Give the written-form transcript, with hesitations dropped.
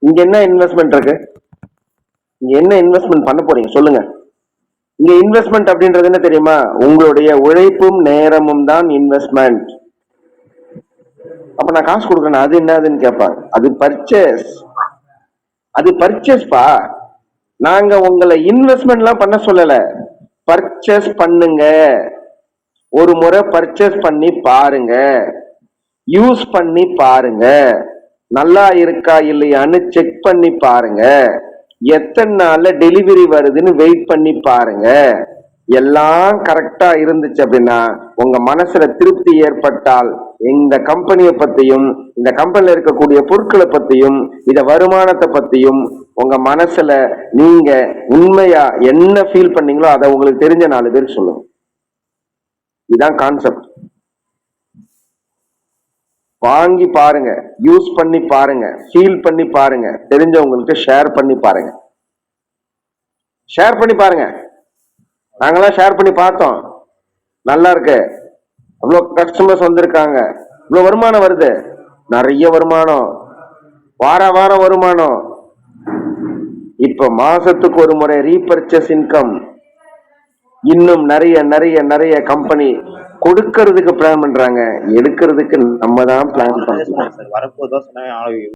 இங்க என்ன இன்வெஸ்ட்மெண்ட் இருக்கு? இங்க என்ன இன்வெஸ்ட்மெண்ட் பண்ண போறீங்க சொல்லுங்க. இங்க இன்வெஸ்ட்மெண்ட் அப்படின்றது என்ன தெரியுமா? உங்களுடைய உழைப்பும் நேரமும் தான் இன்வெஸ்ட்மெண்ட். அப்ப நான் காசு கொடுக்கணும், அது என்னதுன்னு கேட்பாங்க. அது பர்ச்சேஸ். அது பர்ச்சேஸ்பா. நாங்க உங்களை இன்வெஸ்ட்மெண்ட் எல்லாம் பண்ண சொல்லல, பர்ச்சேஸ் பண்ணுங்க. ஒரு முறை பர்ச்சேஸ் பண்ணி பாருங்க, யூஸ் பண்ணி பாருங்க, நல்லா இருக்கா இல்லையான்னு செக் பண்ணி பாருங்க, எத்தனை நாள்ல டெலிவரி வருதுன்னு வெயிட் பண்ணி பாருங்க. எல்லாம் கரெக்டா இருந்துச்சு அப்படின்னா உங்க மனசுல திருப்தி ஏற்பட்டால் இந்த கம்பெனியை பத்தியும் இந்த கம்பெனில இருக்கக்கூடிய பொருட்களை பத்தியும் இத வருமானத்தை பத்தியும் உங்க மனசுல நீங்க உண்மையா என்ன ஃபீல் பண்ணீங்களோ அதை உங்களுக்கு தெரிஞ்ச 4 பேருக்கு சொல்லுங்க. இதுதான் கான்செப்ட். வாங்கி பாருங்க, யூஸ் பண்ணி பாருங்க, ஃபீல் பண்ணி பாருங்க, தெரிஞ்சவங்களுக்கு ஷேர் பண்ணி பாருங்க. ஷேர் பண்ணி பாருங்க. நாங்கெல்லாம் ஷேர் பண்ணி பார்த்தோம், நல்லா இருக்கு, அவ்வளோ கஸ்டமர்ஸ் வந்திருக்காங்க, இவ்வளோ வருமானம் வருது, நிறைய வருமானம், வாரம் வருமானம். இப்ப மாசத்துக்கு ஒரு முறை ரீபர்ச்சேஸ் இன்கம். இன்னும் நிறைய நிறைய நிறைய கம்பெனி கொடுக்கறதுக்கு பிளான் பண்றாங்க, எடுக்கிறதுக்கு நம்ம தான் பிளான் பண்றோம்.